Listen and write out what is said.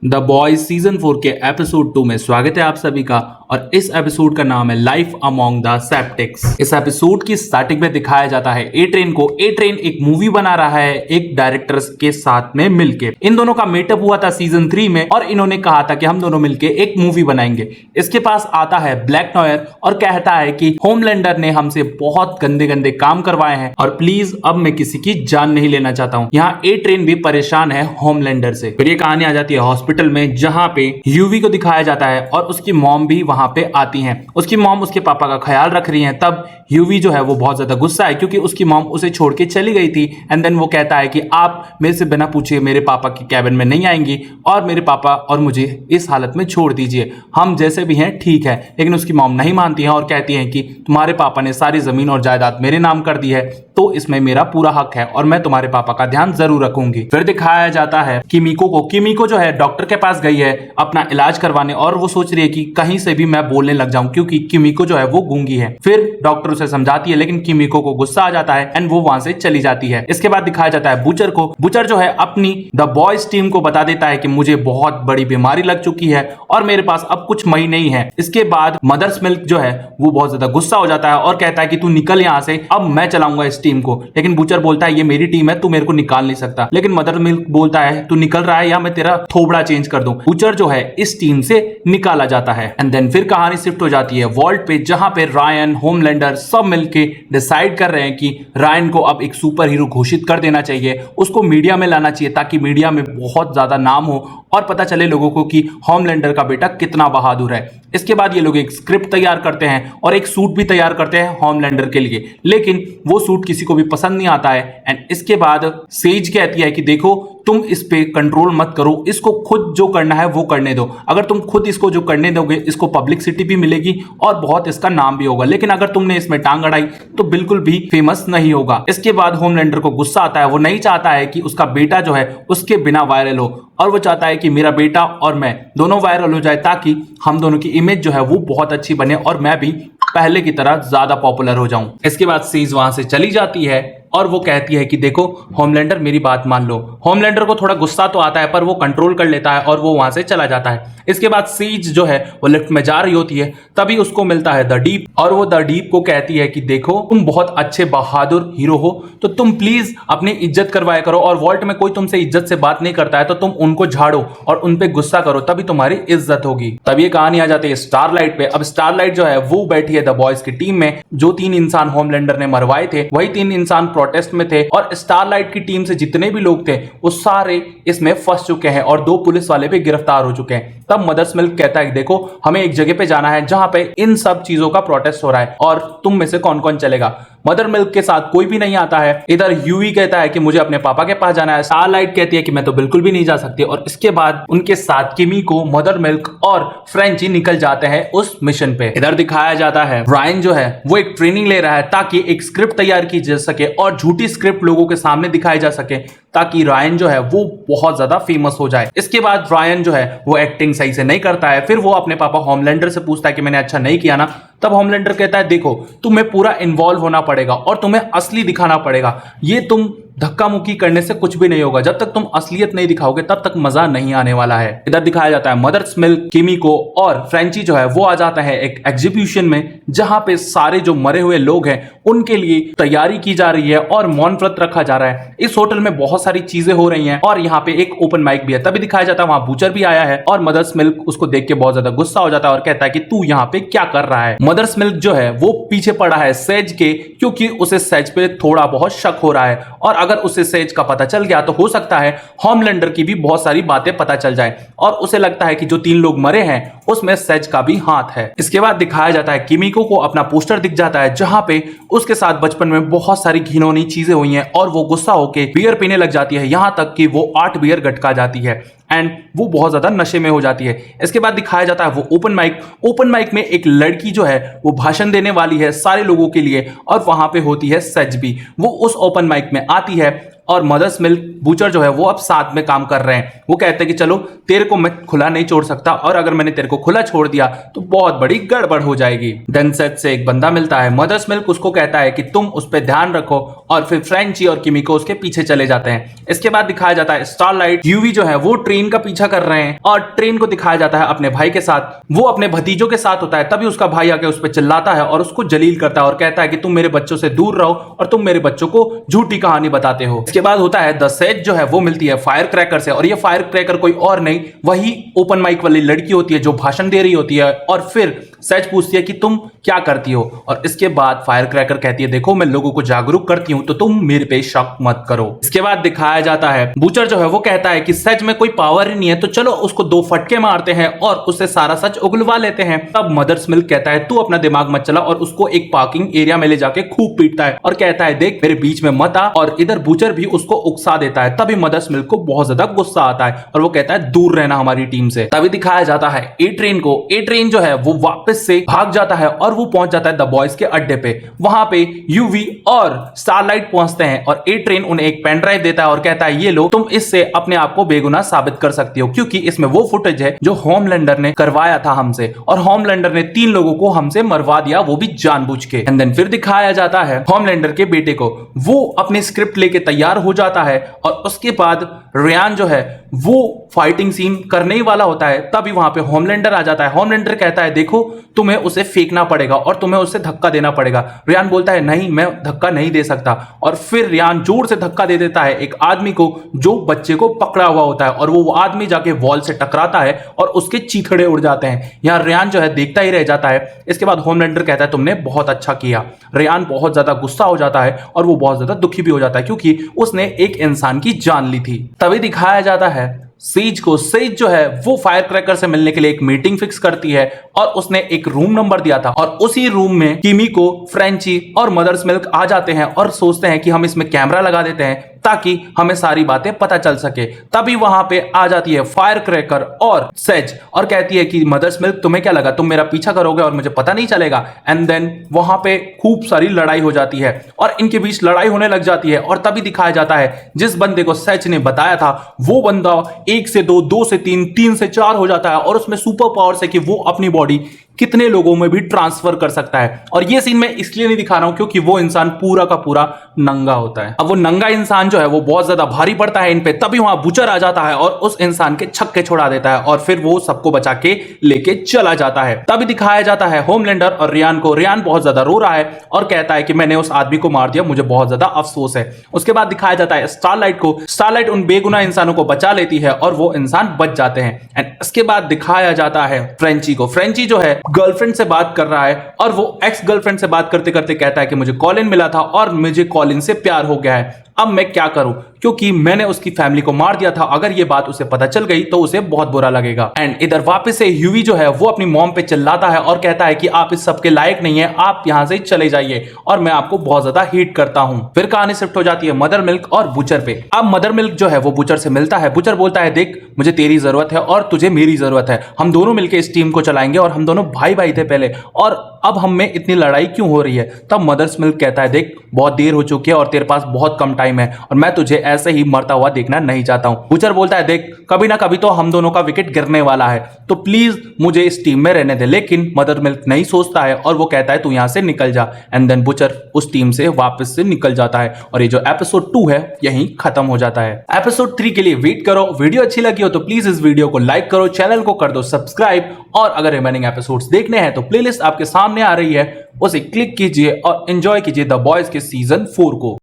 The boys season 4 के episode 2 में स्वागत है आप सभी का। और इस एपिसोड का नाम है लाइफ अमोंग द सेप्टिक्स। इस एपिसोड की स्टार्टिंग में दिखाया जाता है ए ट्रेन को। ए ट्रेन एक मूवी बना रहा है एक डायरेक्टर के साथ में मिलके। इन दोनों का मीटअप हुआ था सीजन 3 में और इन्होंने कहा था कि हम दोनों मिलके एक मूवी बनाएंगे। इसके पास आता है ब्लैक नॉयर और कहता है कि होमलैंडर ने हमसे बहुत गंदे गंदे काम करवाए हैं और प्लीज अब मैं किसी की जान नहीं लेना चाहता हूँ। यहाँ ए ट्रेन भी परेशान है होमलैंडर से। फिर ये कहानी आ जाती है हॉस्पिटल में जहां पे यूवी को दिखाया जाता है और उसकी मॉम भी वहां पे आती हैं। उसकी मॉम उसके पापा का ख्याल रख रही हैं। तब यूवी जो है वो बहुत ज्यादा गुस्सा है क्योंकि उसकी मॉम उसे छोड़ के चली गई थी। एंड देन वो कहता है कि आप मेरे से बिना पूछे मेरे पापा की कैबिन में नहीं आएंगी और मेरे पापा और मुझे इस हालत में छोड़ दीजिए, हम जैसे भी हैं ठीक है। लेकिन उसकी मॉम नहीं मानती है और कहती है कि तुम्हारे पापा ने सारी जमीन और जायदाद मेरे नाम कर दी है तो इसमें मेरा पूरा हक है और मैं तुम्हारे पापा का ध्यान जरूर रखूंगी। फिर दिखाया जाता है किमिको को। किमिको जो है डॉक्टर के पास गई है अपना इलाज करवाने और वो सोच रही है कि कहीं से भी मैं बोलने लग जाऊं क्योंकि किमिको जो है वो गूंगी है। फिर डॉक्टर उसे समझाती है लेकिन किमिको को गुस्सा आ जाता है एंड वो वहां से चली जाती है। इसके बाद दिखाया जाता है बुचर को। बुचर जो है अपनी द बॉयज टीम को बता देता है कि मुझे बहुत बड़ी बीमारी लग चुकी है और मेरे पास अब कुछ मई नहीं है। इसके बाद मदर्स मिल्क जो है वो बहुत ज्यादा गुस्सा हो जाता है और कहता है कि तू निकल यहां से, अब मैं चलाऊंगा इस टीम को। लेकिन बुचर बोलता है ये मेरी टीम है, तू मेरे को निकाल नहीं सकता। लेकिन मदर मिल्क बोलता है तू निकल रहा है या मैं तेरा थोबड़ा चेंज कर दूं। बुचर जो है इस टीम से निकाला जाता है। एंड देन फिर कहानी शिफ्ट हो जाती है वॉल्ट पे जहां पे रायन होमलैंडर सब मिलके डिसाइड कर रहे हैं कि रायन को अब एक सुपर हीरो घोषित कर देना चाहिए, उसको मीडिया में लाना चाहिए ताकि मीडिया में बहुत ज्यादा नाम हो और पता चले लोगों को कि होमलैंडर का बेटा कितना बहादुर है। इसके बाद ये लोग एक स्क्रिप्ट तैयार करते हैं और एक सूट भी तैयार करते हैं होमलैंडर के लिए, लेकिन वो सूट किसी को भी पसंद नहीं आता है। एंड इसके बाद सेज कहती है कि देखो तुम इस पे कंट्रोल मत करो, इसको खुद जो करना है वो करने दो। अगर तुम खुद इसको जो करने दोगे इसको पब्लिसिटी भी मिलेगी और बहुत इसका नाम भी होगा, लेकिन अगर तुमने इसमें टांग अड़ाई तो बिल्कुल भी फेमस नहीं होगा। इसके बाद होमलैंडर को गुस्सा आता है, वो नहीं चाहता है कि उसका बेटा जो है उसके बिना वायरल हो और वो चाहता है कि मेरा बेटा और मैं दोनों वायरल हो जाए ताकि हम दोनों की इमेज जो है वो बहुत अच्छी बने और मैं भी पहले की तरह ज्यादा पॉपुलर हो जाऊं। इसके बाद सीज वहां से चली जाती है और वो कहती है कि देखो होमलैंडर मेरी बात मान लो। होमलैंडर को थोड़ा गुस्सा तो आता है पर वो कंट्रोल कर लेता है और वो वहां से चला जाता है। इसके बाद सीज जो है वो लिफ्ट में जा रही होती है, तभी उसको मिलता है द डीप और वो द डीप को कहती है कि देखो तुम बहुत अच्छे बहादुर हीरो हो तो तुम प्लीज अपनी इज्जत करवाया करो और वॉल्ट में कोई तुमसे इज्जत से बात नहीं करता है तो तुम उनको झाड़ो और उन पे गुस्सा करो तभी तुम्हारी इज्जत होगी। तब ये कहानी आ जाती है स्टारलाइट पे। अब स्टारलाइट जो है वो बैठी है द बॉयज की टीम में। जो 3 इंसान होमलैंडर ने मरवाए थे वही 3 इंसान प्रोटेस्ट में थे और स्टारलाइट की टीम से जितने भी लोग थे वो सारे इसमें फंस चुके हैं और 2 पुलिस वाले भी गिरफ्तार हो चुके हैं। तब मदर्स मिल्क कहता है कि देखो हमें एक जगह पे जाना है जहां पे इन सब चीजों का प्रोटेस्ट हो रहा है और तुम में से कौन कौन चलेगा। मदर मिल्क के साथ कोई भी नहीं आता है। इधर यूवी कहता है कि मुझे अपने पापा के पास जाना है। स्टारलाइट कहती है कि मैं तो बिल्कुल भी नहीं जा सकती और इसके बाद उनके साथ किमिको, मदर मिल्क और फ्रेंची निकल जाते हैं उस मिशन पे। इधर दिखाया जाता है रायन जो है वो एक ट्रेनिंग ले रहा है ताकि एक स्क्रिप्ट तैयार की जा सके और झूठी स्क्रिप्ट लोगों के सामने दिखाई जा सके ताकि रायन जो है वो बहुत ज्यादा फेमस हो जाए। इसके बाद रायन जो है वो एक्टिंग सही से नहीं करता है। फिर वो अपने पापा होमलैंडर से पूछता है कि मैंने अच्छा नहीं किया ना। तब होमलैंडर कहता है देखो तुम्हें पूरा इन्वॉल्व होना पड़ेगा और तुम्हें असली दिखाना पड़ेगा, ये तुम धक्का मुक्की करने से कुछ भी नहीं होगा। जब तक तुम असलियत नहीं दिखाओगे तब तक मजा नहीं आने वाला है। इधर दिखाया जाता है मदर्स मिल्क, किमिको और फ्रेंची जो है वो आ जाता है एक एग्जीबिशन में जहां पे सारे जो मरे हुए लोग हैं उनके लिए तैयारी की जा रही है और मौन व्रत रखा जा रहा है। इस होटल में बहुत सारी चीजें हो रही हैं और यहाँ पे एक ओपन माइक भी है। तभी दिखाया जाता है वहां बुचर भी आया है और मदर्स मिल्क उसको देख के बहुत ज्यादा गुस्सा हो जाता है और कहता है कि तू यहाँ पे क्या कर रहा है। मदर्स मिल्क जो है वो पीछे पड़ा है सेज के क्योंकि उसे सेज पे थोड़ा बहुत शक हो रहा है और अगर उसे सेज का पता चल गया तो हो सकता है होमलैंडर की भी बहुत सारी बातें पता चल जाए और उसे लगता है कि जो 3 लोग मरे हैं उसमें सेज का भी हाथ है। इसके बाद दिखाया जाता है किमिको को अपना पोस्टर दिख जाता है जहां पे उसके साथ बचपन में बहुत सारी घिनौनी चीजें हुई हैं और वो गुस्सा होकर बियर पीने लग जाती है, यहां तक कि वो 8 बियर गटका जाती है एंड वो बहुत ज्यादा नशे में हो जाती है। इसके बाद दिखाया जाता है वो ओपन माइक में एक लड़की जो है वो भाषण देने वाली है सारे लोगों के लिए और वहां पे होती है सेज भी। वो उस ओपन माइक में आती है और मदर्स मिल्क बूचर जो है वो अब साथ में काम कर रहे हैं। वो कहते हैं कि चलो तेरे को मैं खुला नहीं छोड़ सकता, और अगर मैंने तेरे को खुला छोड़ दिया तो बहुत बड़ी गड़बड़ हो जाएगी। देन सेज से एक बंदा मिलता है, मदर्स मिल्क उसको कहता है कि तुम उस पर ध्यान रखो, और फिर फ्रेंची और किमिको उसके पीछे चले जाते हैं। इसके बाद दिखाया जाता है स्टारलाइट यूवी जो है वो ट्रेन का पीछा कर रहे हैं, और ट्रेन को दिखाया जाता है अपने भाई के साथ। वो अपने भतीजों के साथ होता है, तभी उसका भाई आके उस पर चिल्लाता है और उसको जलील करता है और कहता है कि तुम मेरे बच्चों से दूर रहो और तुम मेरे बच्चों को झूठी कहानी बताते हो। इसके बाद होता है द सेज जो है वो मिलती है फायर क्रैकर से, और ये फायर क्रैकर कोई और नहीं, वही ओपन माइक वाली लड़की होती है जो भाषण दे रही होती है। और फिर सेज पूछती है कि तुम क्या करती हो, और इसके बाद फायर क्रैकर कहती है देखो मैं लोगों को जागरूक करती हूं, तो तुम मेरे पे शक मत करो। इसके बाद दिखाया जाता है बूचर जो है वो कहता है कि सेज में कोई पावर ही नहीं है, तो चलो उसको 2 फटके मारते हैं और उससे सारा सच उगलवा लेते हैं। तब मदर्स मिल्क कहता है तू अपना दिमाग मत चला, और उसको एक पार्किंग एरिया में ले जाके खूब पीटता है और कहता है देख मेरे बीच में मत आ, और इधर बूचर भी उसको उकसा देता है। तभी मदर्स मिल्क को बहुत ज्यादा गुस्सा आता है और वो कहता है दूर रहना हमारी टीम से। तभी दिखाया जाता है ए ट्रेन को। ए ट्रेन जो है वो वापस से भाग जाता है और वो पहुंच जाता है द बॉयज के अड्डे पे। वहां पे यूवी और स्टारलाइट पहुंचते हैं और ए ट्रेन उन्हें एक पेन ड्राइव देता है और कहता है ये लो, तुम इससे अपने आप को बेगुनाह साबित कर सकती हो, क्योंकि इसमें वो फुटेज है जो होमलैंडर ने करवाया था हमसे, और होमलैंडर ने 3 लोगों को हमसे मरवा दिया, वो भी जानबूझ के। एंड देन फिर दिखाया जाता है होमलैंडर के बेटे को, वो अपनी स्क्रिप्ट लेके तैयार हो जाता है, और उसके बाद रियान जो है वो फाइटिंग सीन करने ही वाला होता है। तभी वहां पे होमलैंडर आ जाता है। होमलैंडर कहता है देखो तुम्हें उसे फेंकना पड़ेगा और तुम्हें उसे धक्का देना पड़ेगा। रियान बोलता है नहीं मैं धक्का नहीं दे सकता, और फिर रियान जोर से धक्का दे देता है एक आदमी को जो बच्चे को पकड़ा हुआ होता है, और वो आदमी जाके वॉल से टकराता है और उसके चीथड़े उड़ जाते हैं। यहाँ रियान जो है देखता ही रह जाता है। इसके बाद होमलैंडर कहता है तुमने बहुत अच्छा किया। रियान बहुत ज्यादा गुस्सा हो जाता है और वो बहुत ज्यादा दुखी भी हो जाता है, क्योंकि उसने एक इंसान की जान ली थी। तभी दिखाया जाता है सेज को। सेज जो है वो फायर क्रैकर से मिलने के लिए एक मीटिंग फिक्स करती है, और उसने एक रूम नंबर दिया था, और उसी रूम में किमिको, फ्रेंची और मदर्स मिल्क आ जाते हैं और सोचते हैं कि हम इसमें कैमरा लगा देते हैं ताकि हमें सारी बातें पता चल सके। तभी वहां पे आ जाती है फायर क्रैकर और सेज और कहती है कि मदर्स मिल्क तुम्हें क्या लगा, तुम मेरा पीछा करोगे और मुझे पता नहीं चलेगा। एंड देन वहां पे खूब सारी लड़ाई हो जाती है और इनके बीच लड़ाई होने लग जाती है। और तभी दिखाया जाता है जिस बंदे को सेज ने बताया था वो बंदा 1 से 2, 2 से 3, 3 से 4 हो जाता है, और उसमें सुपर पावर्स है कि वो अपनी बॉडी कितने लोगों में भी ट्रांसफर कर सकता है। और ये सीन मैं इसलिए नहीं दिखा रहा हूं क्योंकि वो इंसान पूरा का पूरा नंगा होता है। अब वो नंगा इंसान जो है वो बहुत ज्यादा भारी पड़ता है इन पे। तभी वहां बूचर आ जाता है और उस इंसान के छक्के छोड़ा देता है, और फिर वो सबको बचा के लेके चला जाता है। तभी दिखाया जाता है होमलैंडर और रियान को। रियान बहुत ज्यादा रो रहा है और कहता है कि मैंने उस आदमी को मार दिया, मुझे बहुत ज्यादा अफसोस है। उसके बाद दिखाया जाता है स्टारलाइट को। स्टारलाइट उन बेगुनाह इंसानों को बचा लेती है और वो इंसान बच जाते हैं। एंड इसके बाद दिखाया जाता है फ्रेंची को। फ्रेंची जो है गर्लफ्रेंड से बात कर रहा है, और वो एक्स गर्लफ्रेंड से बात करते करते कहता है कि मुझे कॉलिन मिला था और मुझे कॉलिन से प्यार हो गया है। अब मैं क्या करूं, क्योंकि मैंने उसकी फैमिली को मार दिया था। अगर ये बात उसे पता चल गई तो उसे बहुत बुरा लगेगा। एंड इधर वापस से ह्यूवी जो है वो अपनी मॉम पे चिल्लाता है और कहता है कि आप इस सब के लायक नहीं है, आप यहां से चले जाइए और मैं आपको बहुत ज्यादा हेट करता हूं। फिर कहानी शिफ्ट हो जाती है मदर मिल्क और बूचर पे। अब मदर मिल्क जो है वो बूचर से मिलता है। बूचर बोलता है देख मुझे तेरी जरूरत है और तुझे मेरी जरूरत है, हम दोनों मिलकर इस टीम को चलाएंगे, और हम दोनों भाई भाई थे पहले, और अब हम में इतनी लड़ाई क्यों हो रही है। तब मदर्स मिल्क कहता है देख बहुत देर हो चुकी है और तेरे पास बहुत कम टाइम है, और मैं तुझे ऐसे ही मरता हुआ देखना नहीं चाहता हूं। बूचर बोलता है देख कभी ना कभी तो हम दोनों का विकेट गिरने वाला है, तो प्लीज मुझे इस टीम में रहने दे। लेकिन मदर मिल्क नहीं सोचता है और वो कहता है तू यहां से निकल जा। एंड देन बूचर उस टीम से वापस से निकल जाता है, और ये जो एपिसोड 2 है यहीं खत्म हो जाता है। एपिसोड 3 के लिए वेट करो। वीडियो अच्छी लगी हो तो प्लीज इस वीडियो को लाइक करो, चैनल को कर दो सब्सक्राइब, और अगर रिमेनिंग एपिसोड्स देखने हैं तो प्लेलिस्ट आपके सामने आ रही है, उसे क्लिक कीजिए और एंजॉय कीजिए द बॉयज के सीजन 4 को।